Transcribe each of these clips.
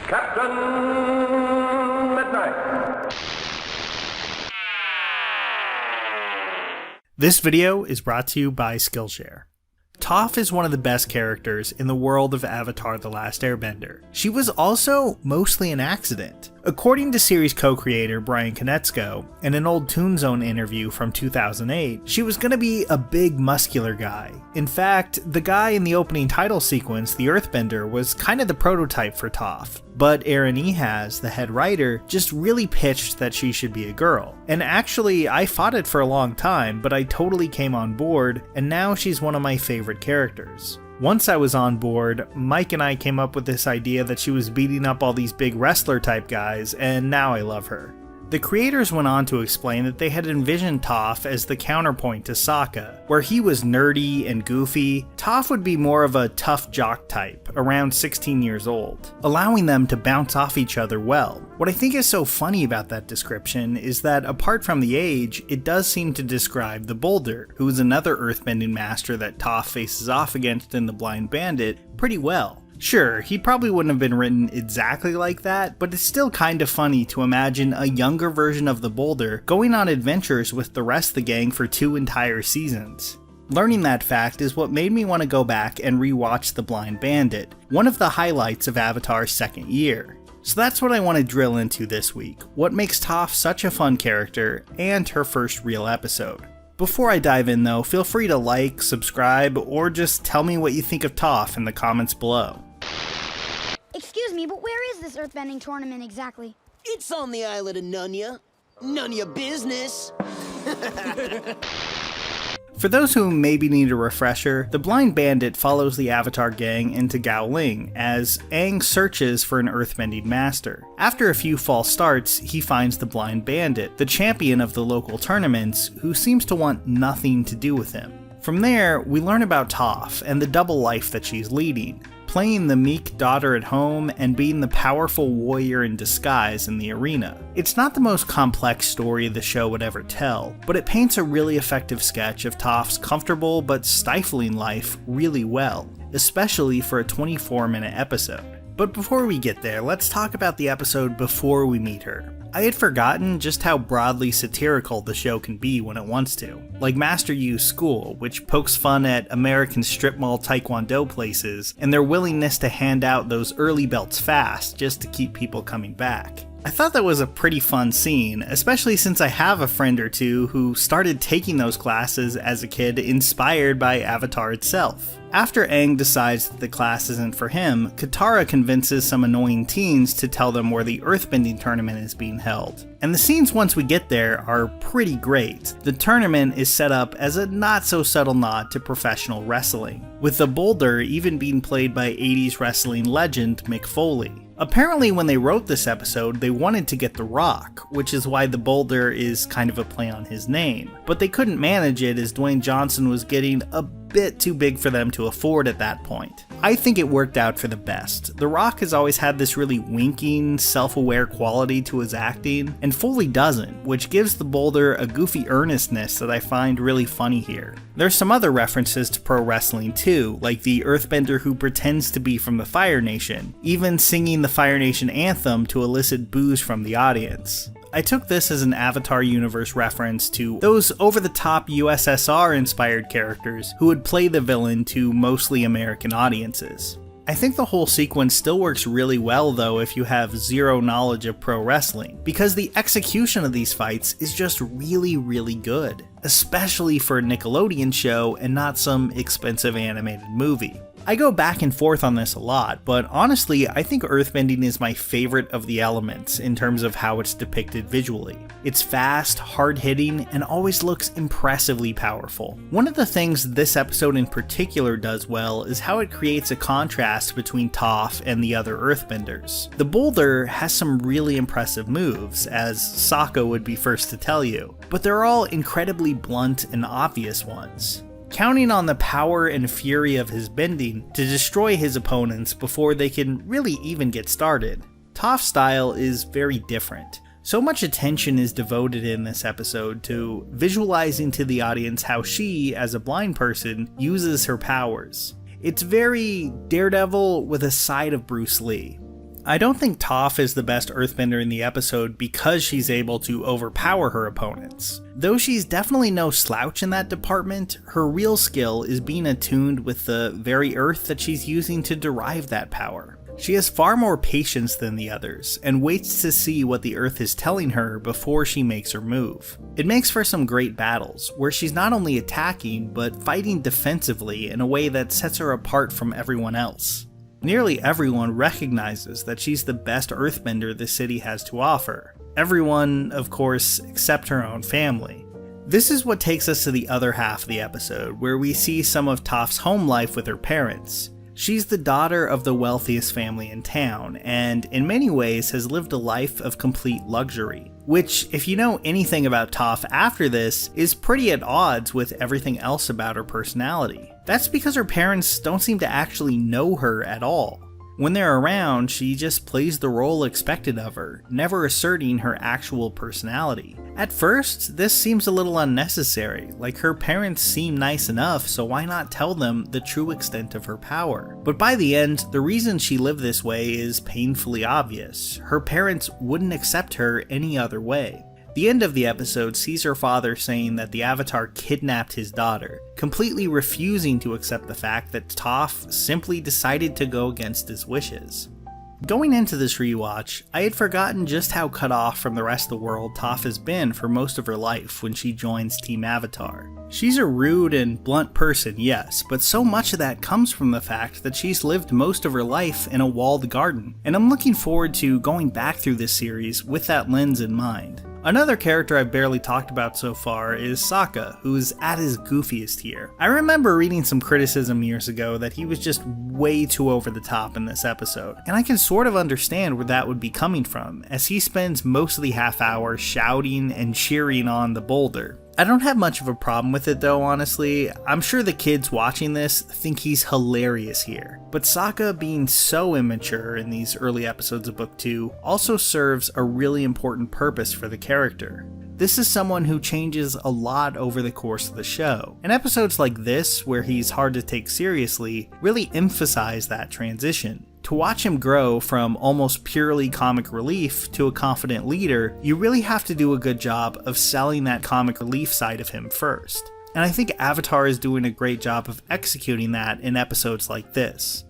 Captain Midnight. This video is brought to you by Skillshare. Toph is one of the best characters in the world of Avatar: The Last Airbender. She was also mostly an accident. According to series co-creator Brian Konietzko, in an old Toon Zone interview from 2008, she was going to be a big muscular guy. In fact, the guy in the opening title sequence, the Earthbender, was kind of the prototype for Toph. But Aaron Ehas, the head writer, just really pitched that she should be a girl. And actually, I fought it for a long time, but I totally came on board, and now she's one of my favorite characters. Once I was on board, Mike and I came up with this idea that she was beating up all these big wrestler type guys, and now I love her. The creators went on to explain that they had envisioned Toph as the counterpoint to Sokka. Where he was nerdy and goofy, Toph would be more of a tough jock type, around 16 years old, allowing them to bounce off each other well. What I think is so funny about that description is that apart from the age, it does seem to describe the Boulder, who is another earthbending master that Toph faces off against in the Blind Bandit, pretty well. Sure, he probably wouldn't have been written exactly like that, but it's still kind of funny to imagine a younger version of the Boulder going on adventures with the rest of the gang for 2 entire seasons. Learning that fact is what made me want to go back and rewatch The Blind Bandit, one of the highlights of Avatar's second year. So that's what I want to drill into this week, what makes Toph such a fun character, and her first real episode. Before I dive in though, feel free to like, subscribe, or just tell me what you think of Toph in the comments below. Excuse me, but where is this earthbending tournament exactly? It's on the island of Nunya. None of your business. For those who maybe need a refresher, the Blind Bandit follows the Avatar gang into Gaoling as Aang searches for an earthbending master. After a few false starts, he finds the Blind Bandit, the champion of the local tournaments, who seems to want nothing to do with him. From there, we learn about Toph and the double life that she's leading, playing the meek daughter at home and being the powerful warrior in disguise in the arena. It's not the most complex story the show would ever tell, but it paints a really effective sketch of Toph's comfortable but stifling life really well, especially for a 24-minute episode. But before we get there, let's talk about the episode before we meet her. I had forgotten just how broadly satirical the show can be when it wants to. Like Master Yu's school, which pokes fun at American strip mall taekwondo places and their willingness to hand out those early belts fast just to keep people coming back. I thought that was a pretty fun scene, especially since I have a friend or two who started taking those classes as a kid inspired by Avatar itself. After Aang decides that the class isn't for him, Katara convinces some annoying teens to tell them where the Earthbending tournament is being held. And the scenes once we get there are pretty great. The tournament is set up as a not so subtle nod to professional wrestling, with the Boulder even being played by 80s wrestling legend Mick Foley. Apparently when they wrote this episode, they wanted to get The Rock, which is why the Boulder is kind of a play on his name. But they couldn't manage it as Dwayne Johnson was getting a bit too big for them to afford at that point. I think it worked out for the best. The Rock has always had this really winking, self-aware quality to his acting, and Foley doesn't, which gives the Boulder a goofy earnestness that I find really funny here. There's some other references to pro wrestling too, like the Earthbender who pretends to be from the Fire Nation, even singing the Fire Nation anthem to elicit boos from the audience. I took this as an Avatar universe reference to those over-the-top USSR-inspired characters who would play the villain to mostly American audiences. I think the whole sequence still works really well though if you have zero knowledge of pro wrestling, because the execution of these fights is just really good, especially for a Nickelodeon show and not some expensive animated movie. I go back and forth on this a lot, but honestly, I think earthbending is my favorite of the elements in terms of how it's depicted visually. It's fast, hard-hitting, and always looks impressively powerful. One of the things this episode in particular does well is how it creates a contrast between Toph and the other earthbenders. The Boulder has some really impressive moves, as Sokka would be first to tell you, but they're all incredibly blunt and obvious ones, counting on the power and fury of his bending to destroy his opponents before they can really even get started. Toph's style is very different. So much attention is devoted in this episode to visualizing to the audience how she, as a blind person, uses her powers. It's very Daredevil with a side of Bruce Lee. I don't think Toph is the best Earthbender in the episode because she's able to overpower her opponents. Though she's definitely no slouch in that department, her real skill is being attuned with the very earth that she's using to derive that power. She has far more patience than the others, and waits to see what the earth is telling her before she makes her move. It makes for some great battles, where she's not only attacking, but fighting defensively in a way that sets her apart from everyone else. Nearly everyone recognizes that she's the best Earthbender the city has to offer. Everyone, of course, except her own family. This is what takes us to the other half of the episode, where we see some of Toph's home life with her parents. She's the daughter of the wealthiest family in town, and in many ways has lived a life of complete luxury. Which, if you know anything about Toph after this, is pretty at odds with everything else about her personality. That's because her parents don't seem to actually know her at all. When they're around, she just plays the role expected of her, never asserting her actual personality. At first, this seems a little unnecessary, like her parents seem nice enough, so why not tell them the true extent of her power? But by the end, the reason she lived this way is painfully obvious. Her parents wouldn't accept her any other way. The end of the episode sees her father saying that the Avatar kidnapped his daughter, completely refusing to accept the fact that Toph simply decided to go against his wishes. Going into this rewatch, I had forgotten just how cut off from the rest of the world Toph has been for most of her life when she joins Team Avatar. She's a rude and blunt person, yes, but so much of that comes from the fact that she's lived most of her life in a walled garden, and I'm looking forward to going back through this series with that lens in mind. Another character I've barely talked about so far is Sokka, who's at his goofiest here. I remember reading some criticism years ago that he was just way too over the top in this episode, and I can sort of understand where that would be coming from, as he spends most of the half hour shouting and cheering on the boulder. I don't have much of a problem with it though, honestly. I'm sure the kids watching this think he's hilarious here. But Sokka being so immature in these early episodes of Book 2 also serves a really important purpose for the character. This is someone who changes a lot over the course of the show, and episodes like this, where he's hard to take seriously, really emphasize that transition. To watch him grow from almost purely comic relief to a confident leader, you really have to do a good job of selling that comic relief side of him first. And I think Avatar is doing a great job of executing that in episodes like this.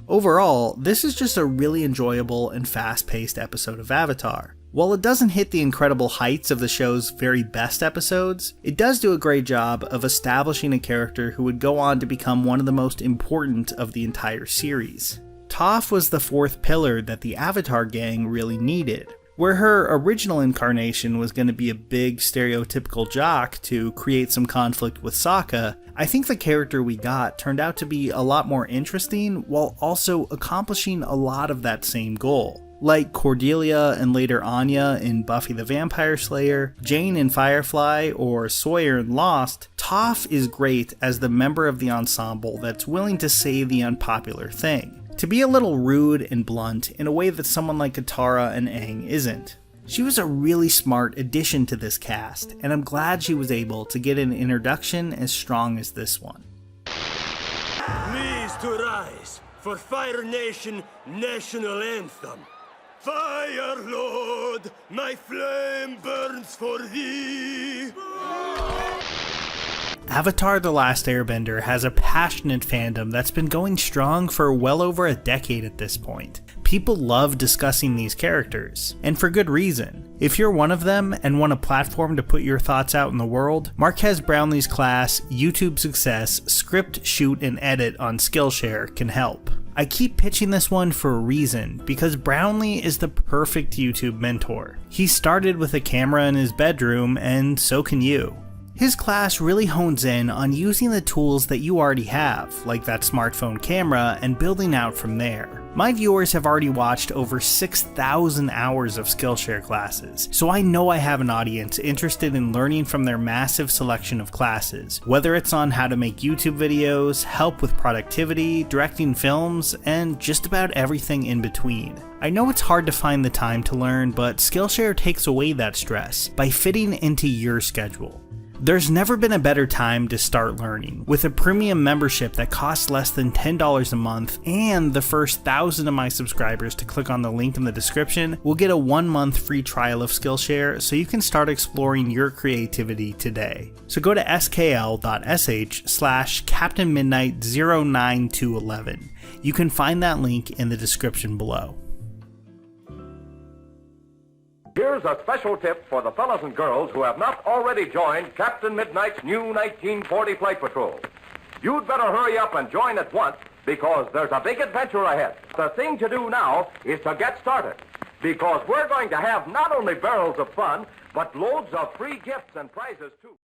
Overall, this is just a really enjoyable and fast-paced episode of Avatar. While it doesn't hit the incredible heights of the show's very best episodes, it does do a great job of establishing a character who would go on to become one of the most important of the entire series. Toph was the fourth pillar that the Avatar gang really needed. Where her original incarnation was going to be a big stereotypical jock to create some conflict with Sokka, I think the character we got turned out to be a lot more interesting while also accomplishing a lot of that same goal. Like Cordelia and later Anya in Buffy the Vampire Slayer, Jane in Firefly, or Sawyer in Lost, Toph is great as the member of the ensemble that's willing to say the unpopular thing. To be a little rude and blunt in a way that someone like Katara and Aang isn't. She was a really smart addition to this cast, and I'm glad she was able to get an introduction as strong as this one. Please to rise for Fire Nation National Anthem. Fire Lord, my flame burns for thee. Avatar: The Last Airbender has a passionate fandom that's been going strong for well over a decade at this point. People love discussing these characters, and for good reason. If you're one of them and want a platform to put your thoughts out in the world, Marques Brownlee's class, YouTube Success, Script, Shoot, and Edit on Skillshare can help. I keep pitching this one for a reason, because Brownlee is the perfect YouTube mentor. He started with a camera in his bedroom, and so can you. His class really hones in on using the tools that you already have, like that smartphone camera, and building out from there. My viewers have already watched over 6,000 hours of Skillshare classes, so I know I have an audience interested in learning from their massive selection of classes, whether it's on how to make YouTube videos, help with productivity, directing films, and just about everything in between. I know it's hard to find the time to learn, but Skillshare takes away that stress by fitting into your schedule. There's never been a better time to start learning. With a premium membership that costs less than $10 a month, and the first 1,000 of my subscribers to click on the link in the description will get a 1-month free trial of Skillshare so you can start exploring your creativity today. So go to skl.sh/captainmidnight09211. You can find that link in the description below. Here's a special tip for the fellas and girls who have not already joined Captain Midnight's new 1940 Flight Patrol. You'd better hurry up and join at once because there's a big adventure ahead. The thing to do now is to get started because we're going to have not only barrels of fun, but loads of free gifts and prizes too.